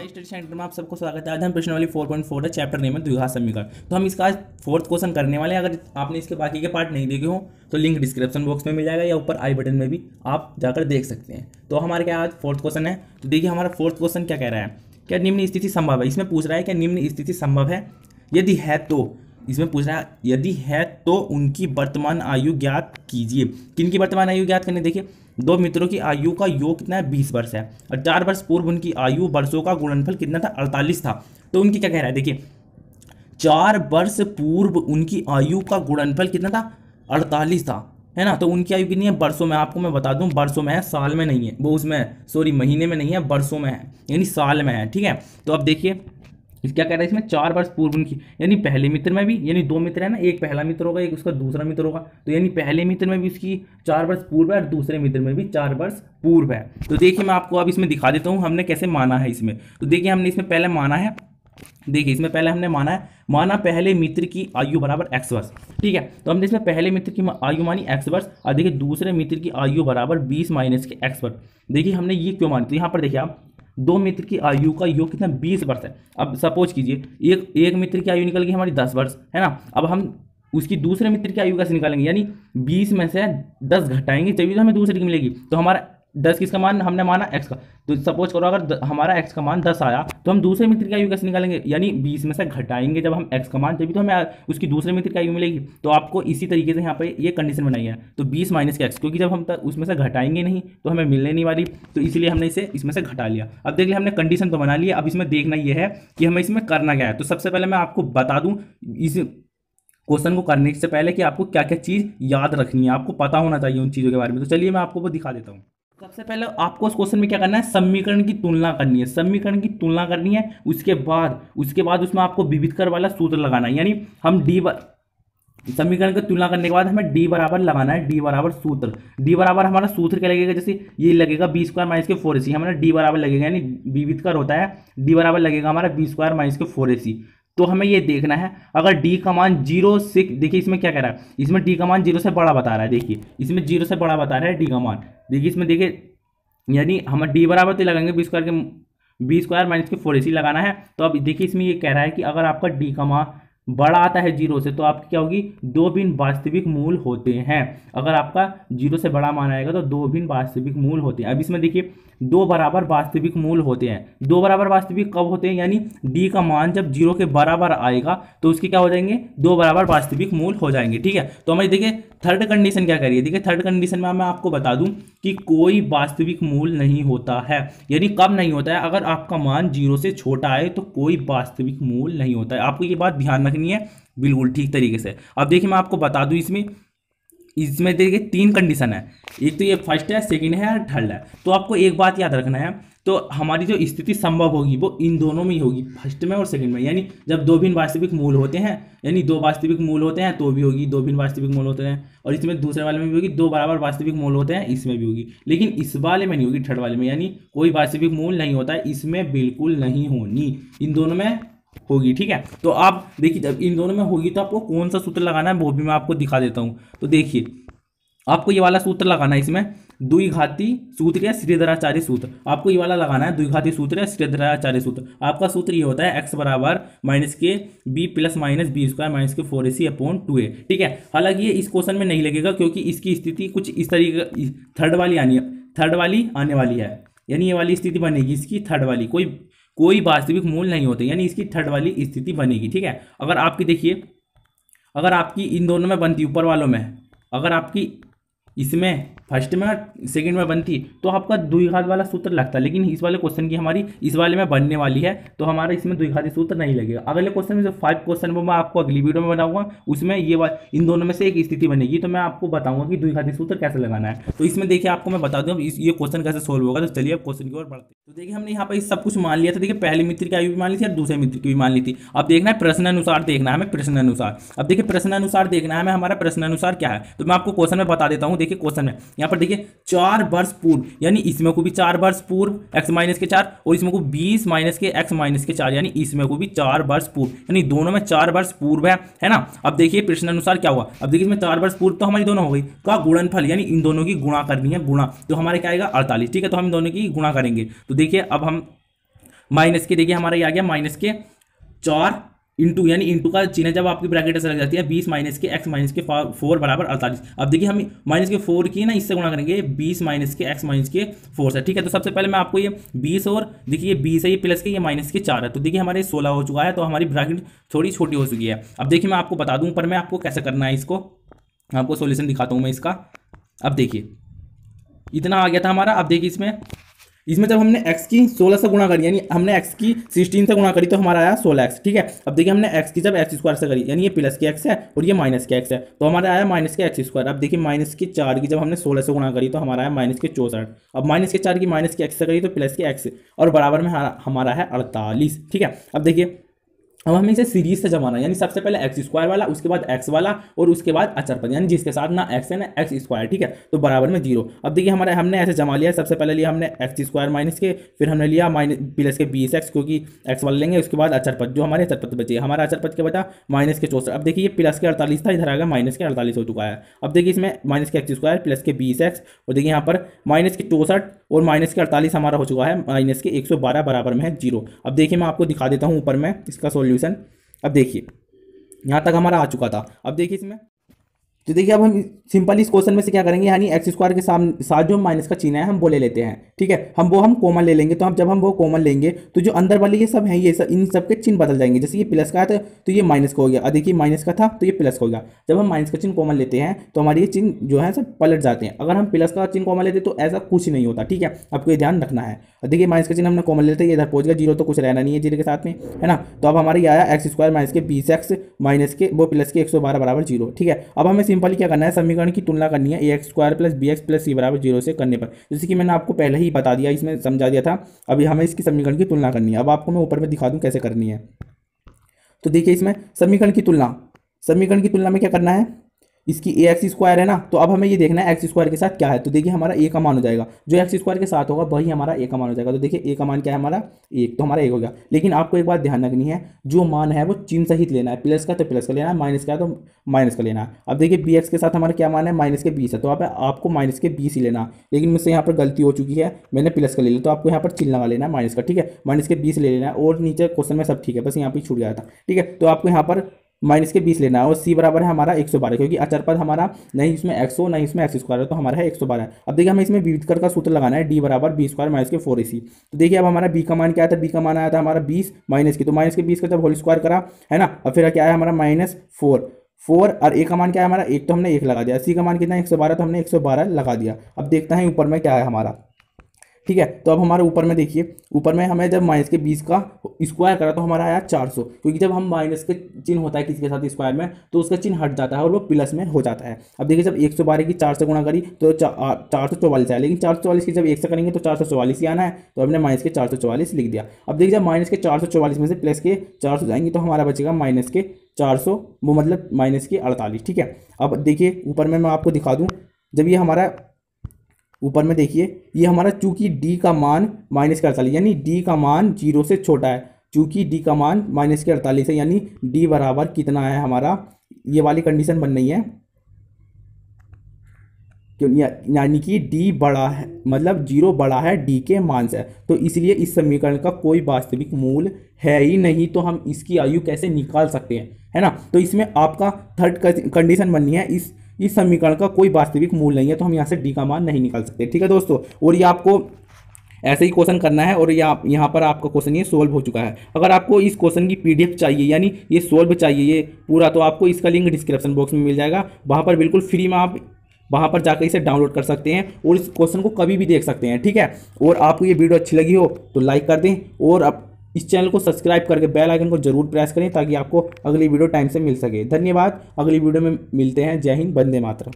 Study centre में आप सबको स्वागत है। आज हम प्रश्नावली 4.4 है, चैप्टर नेम है द्विघात समीकरण। तो हम इसका आज फोर्थ क्वेश्चन करने वाले हैं। अगर आपने इसके बाकी के पार्ट नहीं देखे हो तो लिंक डिस्क्रिप्शन बॉक्स में मिल जाएगा या ऊपर आई बटन में भी आप जाकर देख सकते हैं। तो हमारे क्या आज फोर्थ क्वेश्चन है। तो देखिए हमारा फोर्थ क्वेश्चन क्या कह रहा है, क्या निम्न स्थिति संभव है। इसमें पूछ रहा है क्या निम्न स्थिति संभव है, यदि है तो इसमें पूछ रहा है यदि है तो उनकी वर्तमान आयु ज्ञात कीजिए। किन की वर्तमान आयु ज्ञात करनी, देखिए दो मित्रों की आयु का योग कितना है 20 वर्ष है और 4 वर्ष पूर्व उनकी आयु वर्षों का गुणनफल कितना था 48 था। तो उनकी क्या कह रहा है, देखिए 4 वर्ष पूर्व उनकी आयु का गुणनफल कितना था 48 था, है ना। तो उनकी आयु कितनी है वर्षों में, आपको मैं बता दूं वर्षों में है, साल में नहीं है, वो उसमें सॉरी महीने में नहीं है, वर्षों में है यानी साल में है, ठीक है। तो अब देखिए क्या कह रहा है इसमें 4 वर्ष पूर्व उनकी, यानी पहले मित्र में भी, यानी दो मित्र है ना, एक पहला मित्र होगा एक उसका दूसरा मित्र होगा, तो यानी पहले मित्र में भी उसकी 4 वर्ष पूर्व है और दूसरे मित्र में भी 4 वर्ष पूर्व है। तो देखिए मैं आपको अब इसमें दिखा देता हूँ हमने कैसे माना है इसमें। तो देखिए हमने इसमें पहले माना है, देखिए इसमें पहले हमने माना पहले मित्र की आयु बराबर x वर्ष, ठीक है। तो हमने इसमें पहले मित्र की आयु मानी x वर्ष और देखिए दूसरे मित्र की आयु बराबर 20 माइनस के x वर्ष। देखिए हमने ये क्यों मानी, तो यहाँ पर देखिए आप दो मित्र की आयु का योग कितना 20 वर्ष है। अब सपोज कीजिए एक मित्र की आयु निकल गई हमारी 10 वर्ष, है ना। अब हम उसकी दूसरे मित्र की आयु कैसे निकालेंगे, यानी 20 में से 10 घटाएंगे तभी तो हमें दूसरे की मिलेगी। तो हमारा 10 किसका मान हमने माना x का, तो सपोज करो अगर हमारा x का मान 10 आया तो हम दूसरे मित्र की आयु कैसे निकालेंगे, यानी 20 में से घटाएंगे जब हम x का मान तभी तो हमें उसकी दूसरे मित्र की आयु मिलेगी। तो आपको इसी तरीके से यहाँ पे ये कंडीशन बनाई है। तो 20 माइनस के x, क्योंकि जब हम उसमें से घटाएंगे नहीं तो हमें मिलने नहीं वाली, तो इसलिए हमने इसे इसमें से घटा लिया। अब देख लिया हमने कंडीशन तो बना लिया, अब इसमें देखना यह है कि हमें इसमें करना क्या है। तो सबसे पहले मैं आपको बता दूं इस क्वेश्चन को करने से पहले कि आपको क्या क्या चीज़ याद रखनी है, आपको पता होना चाहिए उन चीज़ों के बारे में। तो चलिए मैं आपको वो दिखा देता हूँ। सबसे पहले आपको उस क्वेश्चन में क्या करना है, समीकरण की तुलना करनी है, समीकरण की तुलना करनी है। उसके बाद उसमें आपको विविधकर वाला सूत्र लगाना है, यानी हम समीकरण की तुलना करने के बाद हमें d बराबर लगाना है, d बराबर सूत्र, d बराबर हमारा सूत्र क्या लगेगा, जैसे ये लगेगा b स्क्वायर माइनस के 4ac, हमारा d बराबर लगेगा, यानी विविधकर होता है d बराबर लगेगा हमारा b स्क्वायर माइनस के 4ac। तो हमें ये देखना है अगर d का मान 0 से, देखिए इसमें क्या कह रहा है, इसमें d का मान 0 से बड़ा बता रहा है, देखिए इसमें 0 से बड़ा बता रहा है d का मान, देखिए इसमें देखिए यानी हम d बराबर तो लगाएंगे b स्क्वायर माइनस के 4ac लगाना है। तो अब देखिए इसमें ये कह रहा है कि अगर आपका d का मान बड़ा आता है 0 से तो आपकी क्या होगी, दो भिन्न वास्तविक मूल होते हैं। अगर आपका 0 से बड़ा मान आएगा तो दो भिन्न वास्तविक मूल होते हैं। अब इसमें देखिए दो बराबर वास्तविक मूल होते हैं, दो बराबर वास्तविक कब होते हैं, यानी d का मान जब 0 के बराबर आएगा तो उसके क्या हो जाएंगे, दो बराबर वास्तविक मूल हो जाएंगे, ठीक है। तो हमारी देखिए थर्ड कंडीशन क्या करिए, देखिए थर्ड कंडीशन में मैं आपको बता दूं कि कोई वास्तविक मूल नहीं होता है, यानी कब नहीं होता है, अगर आपका मान 0 से छोटा आए तो कोई वास्तविक मूल नहीं होता है। आपको ये बात ध्यान रखनी है बिल्कुल ठीक तरीके से। अब देखिए मैं आपको बता दूं इसमें देखिए 3 कंडीशन है, एक तो ये फर्स्ट है, सेकंड है और थर्ड है। तो आपको एक बात याद रखना है, तो हमारी जो स्थिति संभव होगी वो इन दोनों में ही होगी, फर्स्ट में और सेकंड में, यानी जब दो भिन्न वास्तविक मूल होते हैं, यानी दो वास्तविक मूल होते हैं तो भी होगी, दो भिन्न वास्तविक मूल होते हैं, और इसमें दूसरे वाले में भी होगी, दो बराबर वास्तविक मूल होते हैं इसमें भी होगी, लेकिन इस वाले में नहीं होगी, थर्ड वाले में, यानी कोई वास्तविक मूल नहीं होता है, इसमें बिल्कुल नहीं होनी, इन दोनों में होगी, ठीक है। तो आप देखिए जब इन दोनों में होगी तो आपको कौन सा सूत्र लगाना है वो भी मैं आपको दिखा देता हूं। तो देखिए आपको ये वाला सूत्र लगाना है, इसमें द्विघाती सूत्र या श्रीधराचार्य सूत्र, आपको ये वाला लगाना है, द्विघाती सूत्र या श्रीधराचार्य सूत्र। आपका सूत्र ये होता है x बराबर माइनस के b plus minus b square minus के 4ac अपॉन 2a, ठीक है। हालांकि ये इस क्वेश्चन में नहीं लगेगा क्योंकि इसकी स्थिति कुछ इस तरीके थर्ड वाली आने वाली है, यानी ये वाली स्थिति बनेगी इसकी थर्ड वाली, कोई वास्तविक मूल नहीं होते, यानी इसकी थर्ड वाली स्थिति बनेगी, ठीक है। अगर आपकी देखिए अगर आपकी इन दोनों में बनती, ऊपर वालों में अगर आपकी इसमें फर्स्ट में और सेकंड में बनती तो आपका द्विघात वाला सूत्र लगता है, लेकिन इस वाले क्वेश्चन की हमारी इस वाले में बनने वाली है तो हमारा इसमें द्विघाती सूत्र नहीं लगेगा। अगले क्वेश्चन में जो 5 क्वेश्चन वो मैं आपको अगली वीडियो में बनाऊंगा, उसमें इन दोनों में से एक स्थिति बनेगी तो मैं आपको बताऊंगा कि द्विघाती सूत्र कैसे लगाना है। तो इसमें देखिए आपको मैं बता दूं ये क्वेश्चन कैसे सोल्व होगा। तो चलिए अब क्वेश्चन की ओर बढ़ते हैं। तो देखिए हमने यहाँ पर सब कुछ मान लिया था, देखिए पहले मित्र की आयु भी मान ली थी और दूसरे मित्र की भी मान ली थी। अब देखना है प्रश्नानुसार, देखना है हमें प्रश्नानुसार। अब देखिए प्रश्नानुसार देखना है हमें, हमारा प्रश्नानुसार क्या है तो मैं आपको क्वेश्चन में बता देता हूँ। देखिए क्वेश्चन में यहाँ पर देखिए 4 वर्ष पूर्व, यानी इसमें को भी 4 वर्ष पूर्व x माइनस के 4 और इसमें को 20 माइनस के x माइनस के 4, यानी इसमें को भी 4 वर्ष पूर्व, यानी दोनों में 4 वर्ष पूर्व है ना। अब देखिए प्रश्नानुसार क्या हुआ, अब देखिए इसमें 4 वर्ष पूर्व तो हमारी दोनों हो गई का गुणनफल, यानी इन दोनों की गुणा करनी है, गुणा, तो हमारे क्या आएगा 48, ठीक है। तो हम दोनों की गुणा करेंगे। तो देखिए अब हम माइनस के, देखिए हमारा ये आ गया माइनस के 4 इंटू, यानी इंटू का चिन्ह जब आपकी ब्रैकेट से लग जाती है 20 माइनस के x माइनस के 4 बराबर 48। अब देखिए हम माइनस के 4 की ना इससे गुणा करेंगे 20 माइनस के x माइनस के 4 से, ठीक है। तो सबसे पहले मैं आपको ये 20 और देखिए 20 है, ये प्लस के, ये माइनस के 4 है, तो देखिए हमारे 16 हो चुका है, तो हमारी ब्रैकेट थोड़ी छोटी हो चुकी है। अब देखिए मैं आपको बता दूं ऊपर में आपको कैसे करना है इसको, आपको सोल्यूशन दिखाता हूँ मैं इसका। अब देखिए इतना आ गया था हमारा। अब देखिए इसमें जब हमने x की 16 से गुणा करी, यानी हमने x की 16 से गुणा करी तो हमारा आया 16x, ठीक है। अब देखिए हमने x की जब x स्क्वायर से करी, यानी ये प्लस के x है और ये माइनस के x है, तो हमारा आया माइनस के x स्क्वायर। अब देखिए माइनस के 4 की जब हमने 16 से गुणा करी तो हमारा आया माइनस के 64। अब माइनस के 4 की माइनस के x से करी तो प्लस के x और बराबर में हमारा है 48, ठीक है। अब देखिए अब हमें इसे सीरीज से जमाना है, यानी सबसे पहले एक्स स्क्वायर वाला, उसके बाद एक्स वाला और उसके बाद अचर पद, यानी जिसके साथ ना एक्स है ना एक्स स्क्वायर, ठीक है, तो बराबर में 0। अब देखिए हमारे हमने ऐसे जमा लिया, सबसे पहले लिया हमने एक्स स्क्वायर माइनस के, फिर हमने लिया माइनस प्लस के 20x, क्योंकि एक्स वाला लेंगे, उसके बाद अचर पद, जो हमारे अचर पद बचे, हमारा अचर पद क्या बचा माइनस के 64। अब देखिए ये प्लस के 48 था, इधर आ गया माइनस के 48 हो चुका है। अब देखिए इसमें माइनस के एक्स स्क्वायर प्लस के 20x और देखिए यहाँ पर माइनस के 64 और माइनस के 48 हमारा हो चुका है माइनस के 112 बराबर में है 0। अब देखिए मैं आपको दिखा देता हूँ ऊपर में इसका सॉल्यूशन। अब देखिए यहाँ तक हमारा आ चुका था। अब देखिए इसमें तो देखिए अब हम सिंपल इस क्वेश्चन में से क्या करेंगे, यानी एक्स स्क्वायर के साथ जो माइनस का चिन्ह है हम वो ले लेते हैं, ठीक है। हम कॉमन ले लेंगे, तो हम जब हम वो कॉमन लेंगे तो जो अंदर वाले ये सब हैं, ये सब इन सब के चिन्ह बदल जाएंगे। जैसे ये प्लस का था तो ये माइनस का हो गया, और देखिए माइनस का था तो ये प्लस का हो गया। जब हम माइनस का चिन्ह कॉमन लेते हैं तो हमारे ये चिन्ह जो है सब पलट जाते हैं। अगर हम प्लस का चिन्ह कॉमन लेते तो ऐसा कुछ नहीं होता, ठीक है, आपको ये ध्यान रखना है। और देखिए माइनस का चिन्ह हमने कॉमन लेते हैं, इधर पहुंच गया 0, तो कुछ रहना नहीं है 0 के साथ में, है ना। तो अब हमारे ये आया एक्स स्क्वायर माइनस के 20x माइनस के वो प्लस के 112 बराबर 0, ठीक है। अब हमें सिंपली क्या करना है, समीकरण की तुलना करनी है ax square plus bx plus c बराबर 0 से करने पर, जैसे कि मैंने आपको पहले ही बता दिया, इसमें समझा दिया था। अभी हमें इसकी समीकरण की तुलना करनी है। अब आपको मैं ऊपर में दिखा दूं कैसे करनी है। तो देखिए इसमें समीकरण की तुलना में क्या करना है, इसकी ए एक्स स्क्वायर है ना, तो अब हमें ये देखना है एक्स स्क्वायर के साथ क्या है। तो देखिए हमारा ए का मान हो जाएगा, जो एक्स स्क्वायर के साथ होगा वही हमारा ए का मान हो जाएगा। तो देखिए ए का मान क्या है हमारा 1, तो हमारा 1 हो गया। लेकिन आपको एक बात ध्यान रखनी है, जो मान है वो चिन्ह सहित लेना है, प्लस का तो प्लस का लेना है, माइनस का तो माइनस का लेना है। अब देखिए बी एक्स के साथ हमारा क्या मान है, माइनस के 20 है, तो आपको माइनस के 20 ही लेना है। लेकिन मुझसे यहाँ पर गलती हो चुकी है, मैंने प्लस का ले लिया, तो आपको यहाँ पर चिन्ह लगा लेना है माइनस का, ठीक है, माइनस के 20 ले लेना है। और नीचे क्वेश्चन में सब ठीक है, बस यहाँ पर छूट गया था, ठीक है। तो आपको यहाँ पर माइनस के 20 लेना है और c बराबर है हमारा 112, क्योंकि अचर पद हमारा नहीं इसमें x हो नहीं इसमें एक्स स्क्वायर है, तो हमारा है 112 है। अब देखिए हमें इसमें विविधकर का सूत्र लगाना है, d बराबर बी स्क्वायर माइनस के 4ac। तो देखिए अब हमारा b का मान क्या था, b का मान आया था हमारा 20 माइनस की, तो माइनस के 20 का जब होल स्क्वायर करा है ना, अब फिर क्या है हमारा -4 और a का मान क्या है हमारा 1, तो हमने 1 लगा दिया। c का मान कितना है 112, तो हमने 112 लगा दिया। अब देखते हैं ऊपर में क्या है हमारा, ठीक है। तो अब हमारे ऊपर में देखिए, ऊपर में हमें जब माइनस के 20 का स्क्वायर करा तो हमारा आया 400, क्योंकि जब हम माइनस के चिन्ह होता है किसी के साथ स्क्वायर में तो उसका चिन्ह हट जाता है और वो प्लस में हो जाता है। अब देखिए जब 112 की 4 से गुणा करी तो 444 है, लेकिन 444 की जब 1 से करेंगे तो 444 ही आना है, तो हमने माइनस के 444 लिख दिया। अब देखिए जब माइनस के 444 में से प्लस के 400 जाएंगे तो हमारा बचेगा माइनस के 400, वो मतलब माइनस के 48, ठीक है। अब देखिए ऊपर में मैं आपको दिखा दूँ, जब ये हमारा ऊपर में देखिए ये हमारा चूंकि d का मान माइनस के 48, यानी d का मान 0 से छोटा है, चूंकि d का मान माइनस के 48 है, यानी d बराबर कितना है हमारा, ये वाली कंडीशन बन रही है, क्यों, यानी कि d बड़ा है, मतलब 0 बड़ा है d के मान से, तो इसलिए इस समीकरण का कोई वास्तविक मूल है ही नहीं, तो हम इसकी आयु कैसे निकाल सकते हैं, है ना। तो इसमें आपका थर्ड कंडीशन बननी है, इस समीकरण का कोई वास्तविक मूल नहीं है, तो हम यहाँ से d का मान नहीं निकाल सकते, ठीक है दोस्तों। और ये आपको ऐसे ही क्वेश्चन करना है, और यहाँ पर आपका क्वेश्चन ये सोल्व हो चुका है। अगर आपको इस क्वेश्चन की PDF चाहिए, यानी ये सोल्व चाहिए ये पूरा, तो आपको इसका लिंक डिस्क्रिप्शन बॉक्स में मिल जाएगा, वहाँ पर बिल्कुल फ्री में आप वहाँ पर जाकर इसे डाउनलोड कर सकते हैं और इस क्वेश्चन को कभी भी देख सकते हैं, ठीक है। और आपको ये वीडियो अच्छी लगी हो तो लाइक कर दें, और अब इस चैनल को सब्सक्राइब करके बेल आइकन को जरूर प्रेस करें, ताकि आपको अगली वीडियो टाइम से मिल सके। धन्यवाद, अगली वीडियो में मिलते हैं। जय हिंद, वंदे मातरम।